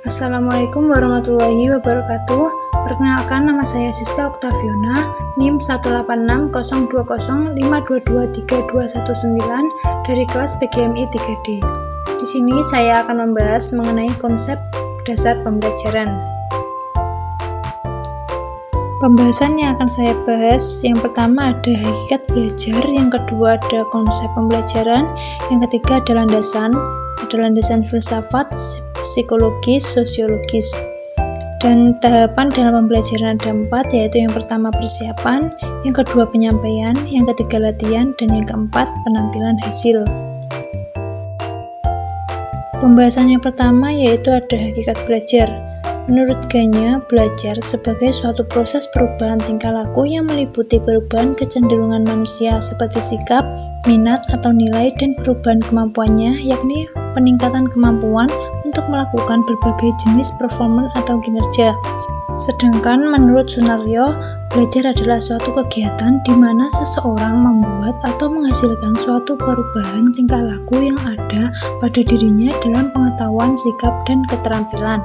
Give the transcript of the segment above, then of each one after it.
Assalamualaikum warahmatullahi wabarakatuh. Perkenalkan, nama saya Siska Oktaviona, NIM 1860205223219 dari kelas PGMI 3D. Di sini saya akan membahas mengenai konsep dasar pembelajaran. Pembahasan yang akan saya bahas, yang pertama ada hakikat belajar, yang kedua ada konsep pembelajaran, yang ketiga ada landasan filsafat, psikologis, sosiologis. Dan tahapan dalam pembelajaran ada 4, yaitu yang pertama persiapan, yang kedua penyampaian, yang ketiga latihan, dan yang keempat penampilan hasil. Pembahasan yang pertama yaitu ada hakikat belajar. Menurut Ganya, belajar sebagai suatu proses perubahan tingkah laku yang meliputi perubahan kecenderungan manusia seperti sikap, minat atau nilai, dan perubahan kemampuannya, yakni peningkatan kemampuan untuk melakukan berbagai jenis performa atau kinerja. Sedangkan menurut Sunaryo, belajar adalah suatu kegiatan di mana seseorang membuat atau menghasilkan suatu perubahan tingkah laku yang ada pada dirinya dalam pengetahuan, sikap, dan keterampilan.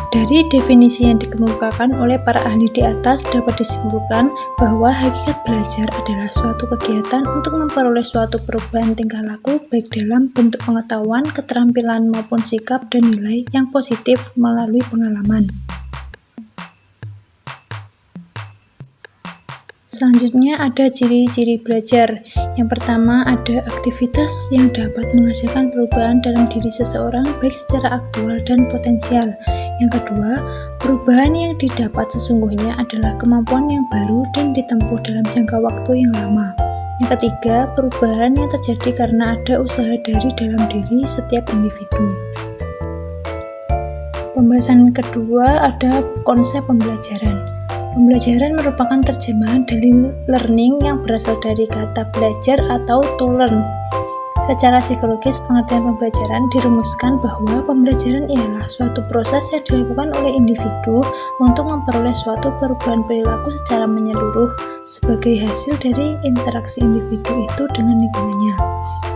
Dari definisi yang dikemukakan oleh para ahli di atas dapat disimpulkan bahwa hakikat belajar adalah suatu kegiatan untuk memperoleh suatu perubahan tingkah laku baik dalam bentuk pengetahuan, keterampilan maupun sikap dan nilai yang positif melalui pengalaman. Selanjutnya ada ciri-ciri belajar. Yang pertama ada aktivitas yang dapat menghasilkan perubahan dalam diri seseorang baik secara aktual dan potensial. Yang kedua, perubahan yang didapat sesungguhnya adalah kemampuan yang baru dan ditempuh dalam jangka waktu yang lama. Yang ketiga, perubahan yang terjadi karena ada usaha dari dalam diri setiap individu. Pembahasan kedua ada konsep pembelajaran. Pembelajaran merupakan terjemahan dari learning yang berasal dari kata belajar atau to learn. Secara psikologis, pengertian pembelajaran dirumuskan bahwa pembelajaran ialah suatu proses yang dilakukan oleh individu untuk memperoleh suatu perubahan perilaku secara menyeluruh sebagai hasil dari interaksi individu itu dengan lingkungannya.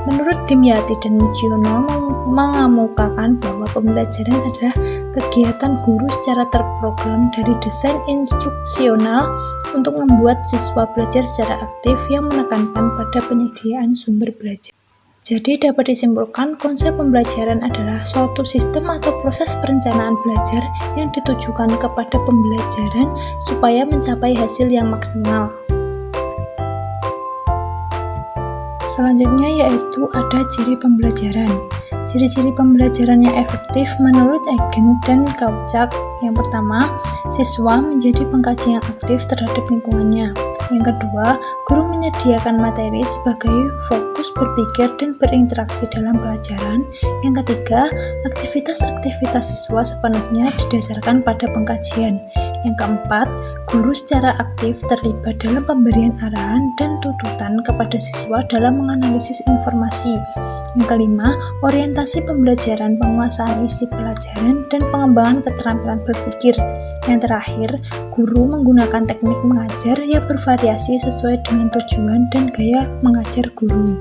Menurut Dimyati dan Mujiono mengemukakan bahwa pembelajaran adalah kegiatan guru secara terprogram dari desain instruksional untuk membuat siswa belajar secara aktif yang menekankan pada penyediaan sumber belajar. Jadi dapat disimpulkan konsep pembelajaran adalah suatu sistem atau proses perencanaan belajar yang ditujukan kepada pembelajaran supaya mencapai hasil yang maksimal. Selanjutnya yaitu ada ciri pembelajaran. Ciri-ciri pembelajaran yang efektif menurut Egen dan Kauchak. Yang pertama, siswa menjadi pengkaji yang aktif terhadap lingkungannya. Yang kedua, guru menyediakan materi sebagai fokus berpikir dan berinteraksi dalam pelajaran. Yang ketiga, aktivitas-aktivitas siswa sepenuhnya didasarkan pada pengkajian. Yang keempat, guru secara aktif terlibat dalam pemberian arahan dan tuntutan kepada siswa dalam menganalisis informasi. Yang kelima, orientasi pembelajaran, penguasaan isi pelajaran, dan pengembangan keterampilan berpikir. Yang terakhir, guru menggunakan teknik mengajar yang bervariasi sesuai dengan tujuan dan gaya mengajar guru.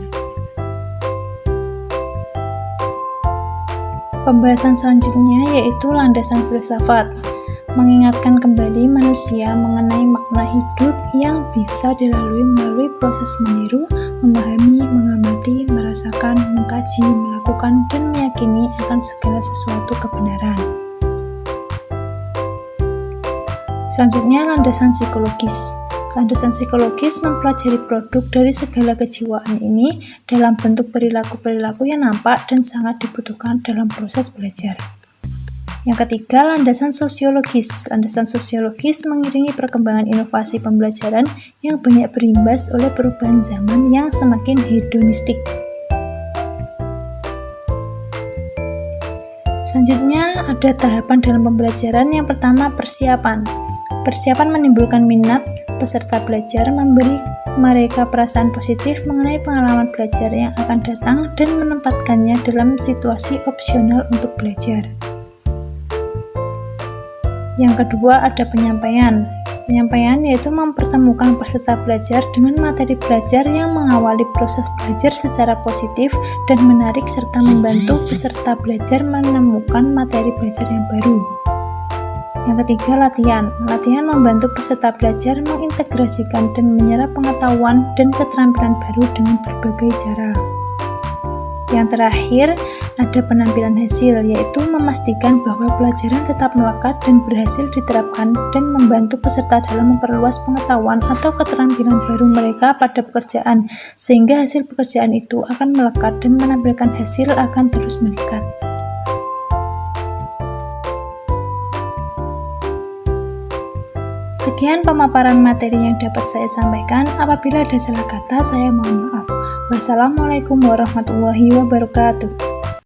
Pembahasan selanjutnya yaitu landasan filsafat. Mengingatkan kembali manusia mengenai makna hidup yang bisa dilalui melalui proses meniru, memahami, mengamati, merasakan, mengkaji, melakukan, dan meyakini akan segala sesuatu kebenaran. Selanjutnya, landasan psikologis. Landasan psikologis mempelajari produk dari segala kejiwaan ini dalam bentuk perilaku-perilaku yang nampak dan sangat dibutuhkan dalam proses belajar. Yang ketiga, landasan sosiologis. Landasan sosiologis mengiringi perkembangan inovasi pembelajaran yang banyak berimbas oleh perubahan zaman yang semakin hedonistik. Selanjutnya, ada tahapan dalam pembelajaran. Yang pertama, persiapan. Persiapan menimbulkan minat peserta belajar, memberi mereka perasaan positif mengenai pengalaman belajar yang akan datang dan menempatkannya dalam situasi opsional untuk belajar. Yang kedua ada penyampaian. Penyampaian yaitu mempertemukan peserta belajar dengan materi belajar yang mengawali proses belajar secara positif dan menarik serta membantu peserta belajar menemukan materi belajar yang baru. Yang ketiga, latihan. Latihan membantu peserta belajar mengintegrasikan dan menyerap pengetahuan dan keterampilan baru dengan berbagai cara. Yang terakhir, ada penampilan hasil, yaitu memastikan bahwa pelajaran tetap melekat dan berhasil diterapkan dan membantu peserta dalam memperluas pengetahuan atau keterampilan baru mereka pada pekerjaan, sehingga hasil pekerjaan itu akan melekat dan menampilkan hasil akan terus meningkat. Sekian pemaparan materi yang dapat saya sampaikan. Apabila ada salah kata, saya mohon maaf. Wassalamualaikum warahmatullahi wabarakatuh.